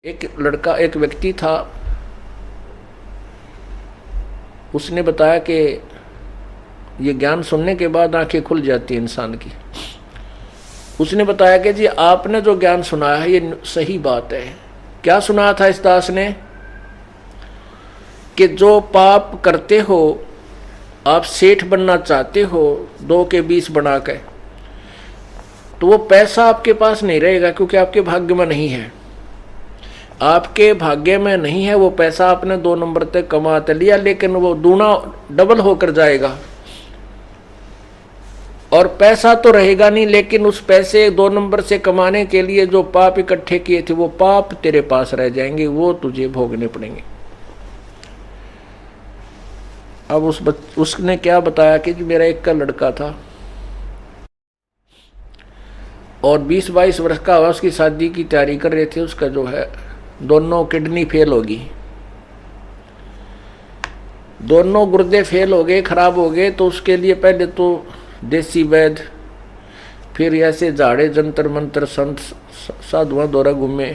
एक व्यक्ति था। उसने बताया कि ये ज्ञान सुनने के बाद आंखें खुल जाती हैं इंसान की। उसने बताया कि जी आपने जो ज्ञान सुनाया है ये सही बात है। क्या सुनाया था इस दास ने कि जो पाप करते हो, आप सेठ बनना चाहते हो 2 के 20 बना के, तो वो पैसा आपके पास नहीं रहेगा क्योंकि आपके भाग्य में नहीं है। आपके भाग्य में नहीं है वो पैसा, आपने 2 नंबर तक कमा तो लिया, लेकिन वो दूना डबल होकर जाएगा। और पैसा तो रहेगा नहीं, लेकिन उस पैसे 2 नंबर से कमाने के लिए जो पाप इकट्ठे किए थे वो पाप तेरे पास रह जाएंगे, वो तुझे भोगने पड़ेंगे। अब उसने क्या बताया कि मेरा एक का लड़का था और 20-22 वर्ष का हुआ, उसकी शादी की तैयारी कर रहे थे। उसका जो है दोनों किडनी फेल होगी, दोनों गुर्दे फेल हो गए, खराब हो गए। तो उसके लिए पहले तो देसी वैद्य, फिर ऐसे झाड़े जंतर मंत्र संत साधुआं दौरा घूमे।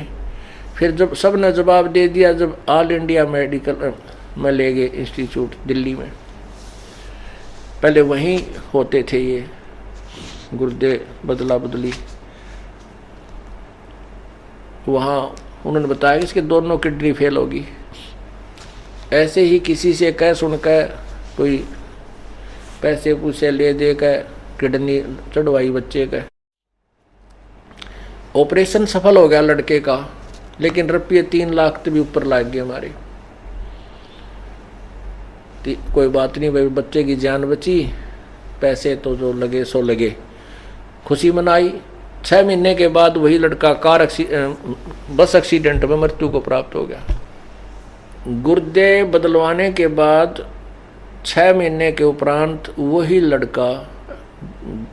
फिर जब सब ने जवाब दे दिया, जब ऑल इंडिया मेडिकल में ले गए इंस्टीट्यूट दिल्ली में, पहले वहीं होते थे ये गुर्दे बदला बदली, वहाँ उन्होंने बताया कि इसके दोनों किडनी फेल होगी। ऐसे ही किसी से कह सुनकर कोई पैसे पूसे ले दे कर किडनी चढ़वाई बच्चे का। ऑपरेशन सफल हो गया लड़के का, लेकिन रुपये 3 लाख से भी ऊपर लग गए हमारे। कोई बात नहीं भाई, बच्चे की जान बची, पैसे तो जो लगे सो लगे, खुशी मनाई। 6 महीने के बाद वही लड़का बस एक्सीडेंट में मृत्यु को प्राप्त हो गया। गुर्दे बदलवाने के बाद 6 महीने के उपरांत वही लड़का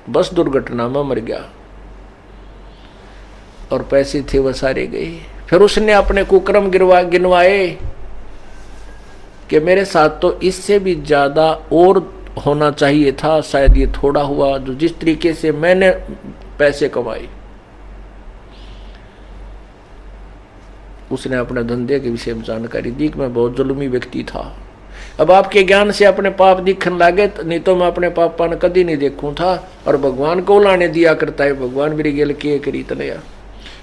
बस दुर्घटना में मर गया और पैसे थे वह सारे गए। फिर उसने अपने कुकर्म गिनवाए कि मेरे साथ तो इससे भी ज्यादा और होना चाहिए था, शायद ये थोड़ा हुआ जो जिस तरीके से मैंने पैसे कमाए। उसने अपने धंधे के विषय में जानकारी दी कि मैं बहुत जुल्मी व्यक्ति था। अब आपके ज्ञान से अपने पाप दिखने लगे, नहीं तो मैं अपने पापा ने कभी नहीं देखूं था। और भगवान को लाने दिया करता है, भगवान मेरी गेल किए करी तनया,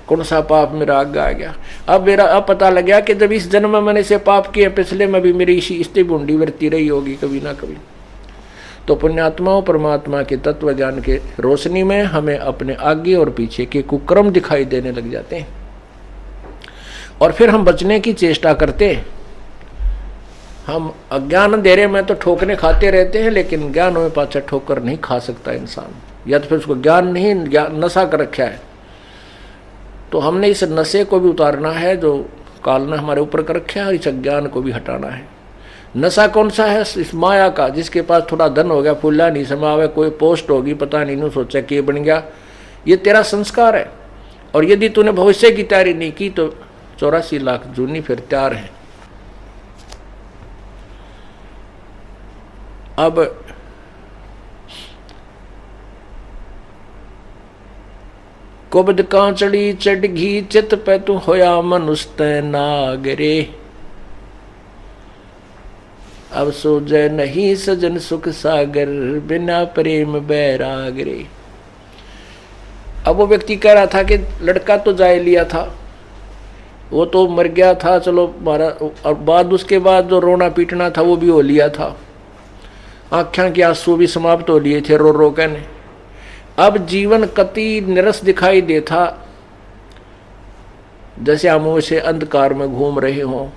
कौन सा पाप मेरा आगे आ गया। अब पता लग गया कि जब इस जन्म में मैंने से पाप किए, पिछले में भी मेरी इसी बूंदी वरती रही होगी कभी ना कभी। तो पुण्यात्माओं परमात्मा के तत्व ज्ञान के रोशनी में हमें अपने आगे और पीछे के कुकर्म दिखाई देने लग जाते हैं और फिर हम बचने की चेष्टा करते। हम अज्ञान अंधेरे में तो ठोकरे खाते रहते हैं, लेकिन ज्ञान में पाछा ठोकर नहीं खा सकता इंसान, या तो फिर उसको ज्ञान नहीं नशा कर रखा है। तो हमने इस नशे को भी उतारना है जो काल ने हमारे ऊपर कर रखा है, और इस अज्ञान को भी हटाना है। नशा कौन सा है? इस माया का, जिसके पास थोड़ा धन हो गया, फूला नहीं समावे, कोई पोस्ट होगी पता नहीं, नू सोचा कि बन गया। ये तेरा संस्कार है, और यदि तूने भविष्य की तैयारी नहीं की तो 84 लाख जूनी फिर तैयार है। अब कुबद कांचड़ी चढ़ घी चित पे तू होया मनुष्य नागरे। अब सोजै नहीं सजन सुख सागर, बिना प्रेम बैरागरे। अब वो व्यक्ति कह रहा था कि लड़का तो जाए लिया था, वो तो मर गया था, चलो मारा, और बाद उसके बाद जो रोना पीटना था वो भी हो लिया था, आँखें के आंसू भी समाप्त हो लिए थे रो रो कहने। अब जीवन कति निरस दिखाई देता, जैसे हम उसे अंधकार में घूम रहे हों।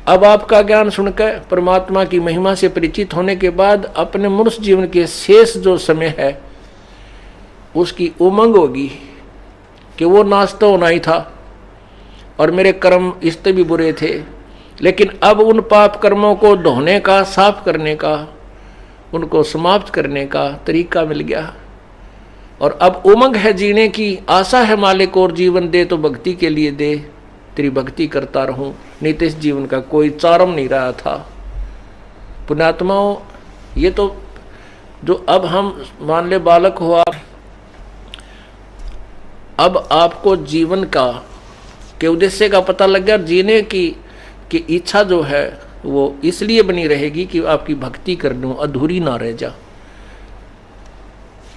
अब आपका ज्ञान सुनकर, परमात्मा की महिमा से परिचित होने के बाद, अपने मनुष्य जीवन के शेष जो समय है उसकी उमंग होगी कि वो नाश तो होना ही था और मेरे कर्म इससे भी बुरे थे, लेकिन अब उन पाप कर्मों को धोने का, साफ करने का, उनको समाप्त करने का तरीका मिल गया। और अब उमंग है जीने की, आशा है मालिक और जीवन दे तो भक्ति के लिए दे, तेरी भक्ति करता रहूं, नहीं तो इस जीवन का कोई चारम नहीं रहा था। पुण्यात्माओं, ये तो जो अब हम मान ले बालक हो आप, अब आपको जीवन का के उद्देश्य का पता लग गया। जीने की इच्छा जो है वो इसलिए बनी रहेगी कि आपकी भक्ति करने अधूरी ना रह जा।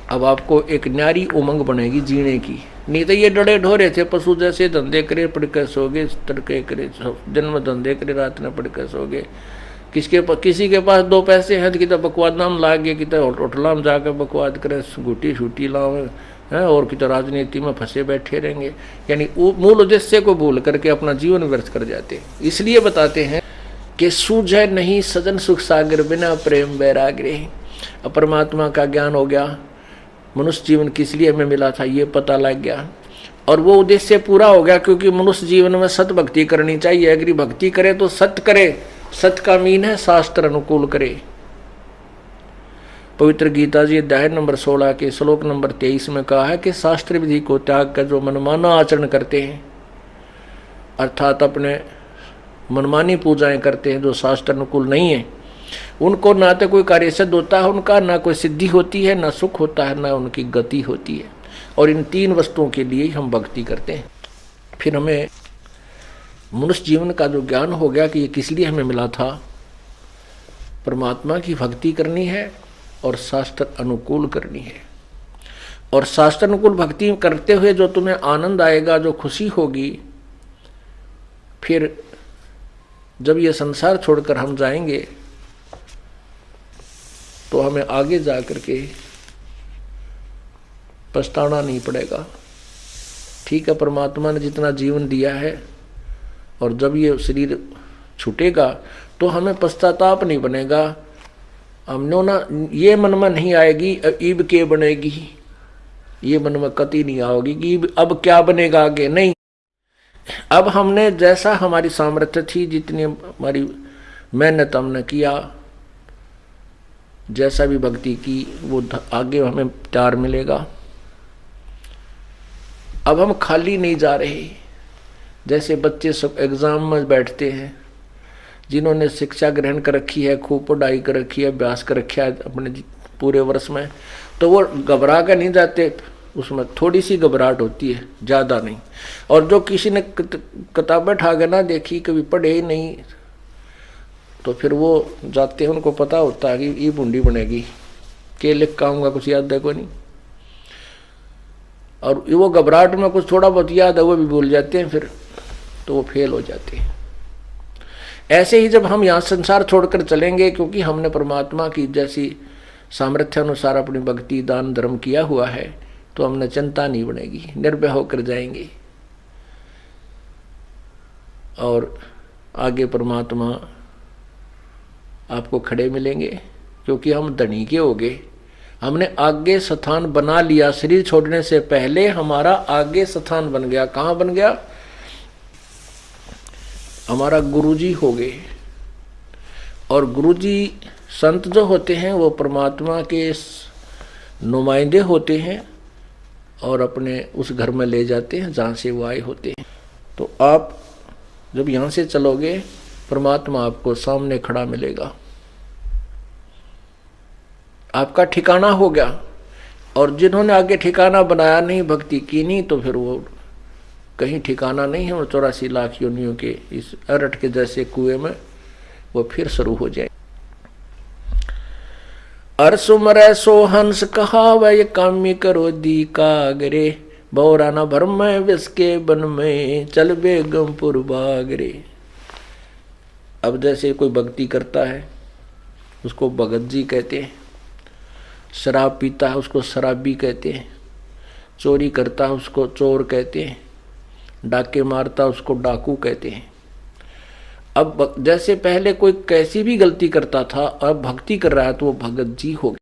अब आपको एक न्यारी उमंग बनेगी जीने की। नहीं तो ये डरे ढोरे थे पशु जैसे, धंधे करे पड़ के सोगे, तड़के करे दिन में धंधे करे रात में पड़ के सोगे। किसी के पास 2 पैसे हैं कि तो बकवाद नाम लाग गए, कि तो होटला में जाकर बकवाद करे, घूटी छूटी लावे हैं, और कि तो राजनीति में फंसे बैठे रहेंगे। यानी मूल उद्देश्य को भूल करके अपना जीवन व्यर्थ कर जाते। इसलिए बताते हैं कि सूझे नहीं सजन सुख सागर बिना प्रेम वैराग्य। परमात्मा का ज्ञान हो गया, मनुष्य जीवन किस लिए हमें मिला था ये पता लग गया, और वो उद्देश्य पूरा हो गया। क्योंकि मनुष्य जीवन में सत भक्ति करनी चाहिए। अगर भक्ति करे तो सत्य करे। सत्य का मीन है शास्त्र अनुकूल करे। पवित्र गीता जी अध्याय नंबर 16 के श्लोक नंबर 23 में कहा है कि शास्त्र विधि को त्याग कर जो मनमाना आचरण करते हैं, अर्थात अपने मनमानी पूजाएं करते हैं जो शास्त्र अनुकूल नहीं है, उनको ना तो कोई कार्य सिद्ध होता है उनका, ना कोई सिद्धि होती है, ना सुख होता है, ना उनकी गति होती है। और इन 3 वस्तुओं के लिए हम भक्ति करते हैं। फिर हमें मनुष्य जीवन का जो ज्ञान हो गया कि ये किस लिए हमें मिला था, परमात्मा की भक्ति करनी है और शास्त्र अनुकूल करनी है। और शास्त्र अनुकूल भक्ति करते हुए जो तुम्हें आनंद आएगा, जो खुशी होगी, फिर जब ये संसार छोड़कर हम जाएंगे तो हमें आगे जा करके पछताना नहीं पड़ेगा। ठीक है, परमात्मा ने जितना जीवन दिया है, और जब ये शरीर छूटेगा तो हमें पश्चाताप नहीं बनेगा। हमने ना ये मन में नहीं आएगी ईब के बनेगी, ये मन में कति नहीं आओगी कि अब क्या बनेगा आगे। नहीं, अब हमने जैसा हमारी सामर्थ्य थी, जितनी हमारी मेहनत हमने किया, जैसा भी भक्ति की, वो आगे हमें प्यार मिलेगा। अब हम खाली नहीं जा रहे। जैसे बच्चे सब एग्जाम में बैठते हैं, जिन्होंने शिक्षा ग्रहण कर रखी है, खूब पढ़ाई कर रखी है, अभ्यास कर रखा है अपने पूरे वर्ष में, तो वो घबरा कर नहीं जाते। उसमें थोड़ी सी घबराहट होती है, ज़्यादा नहीं। और जो किसी ने किताबें उठा के ना देखी, कभी पढ़े ही नहीं, तो फिर वो जाते हैं, उनको पता होता है कि ये बूंदी बनेगी, के लिख का आऊँगा, कुछ याद है को नहीं। और वो घबराहट में कुछ थोड़ा बहुत याद है वो भी भूल जाते हैं, फिर तो वो फेल हो जाते हैं। ऐसे ही जब हम यहाँ संसार छोड़कर चलेंगे, क्योंकि हमने परमात्मा की जैसी सामर्थ्य अनुसार अपनी भक्ति दान धर्म किया हुआ है, तो हमने चिंता नहीं बनेगी, निर्भय होकर जाएंगे। और आगे परमात्मा आपको खड़े मिलेंगे, क्योंकि हम धनी के हो गए। हमने आगे स्थान बना लिया। शरीर छोड़ने से पहले हमारा आगे स्थान बन गया। कहाँ बन गया? हमारा गुरुजी हो गए। और गुरुजी संत जो होते हैं वो परमात्मा के नुमाइंदे होते हैं, और अपने उस घर में ले जाते हैं जहाँ से वो आए होते हैं। तो आप जब यहाँ से चलोगे, परमात्मा आपको सामने खड़ा मिलेगा, आपका ठिकाना हो गया। और जिन्होंने आगे ठिकाना बनाया नहीं, भक्ति की नहीं, तो फिर वो कहीं ठिकाना नहीं है। वो 84 लाख योनियों के इस अरट के जैसे कुएं में वो फिर शुरू हो जाए। अरसुमरै सो हंस कहावै कामी करो दी कागरे, बौरा न भरम विष के बन में चल बेगमपुर बागरे। अब जैसे कोई भक्ति करता है उसको भगत जी कहते हैं, शराब पीता है उसको शराबी कहते हैं, चोरी करता है उसको चोर कहते हैं, डाके मारता है उसको डाकू कहते हैं। अब जैसे पहले कोई कैसी भी गलती करता था, अब भक्ति कर रहा है तो वो भगत जी हो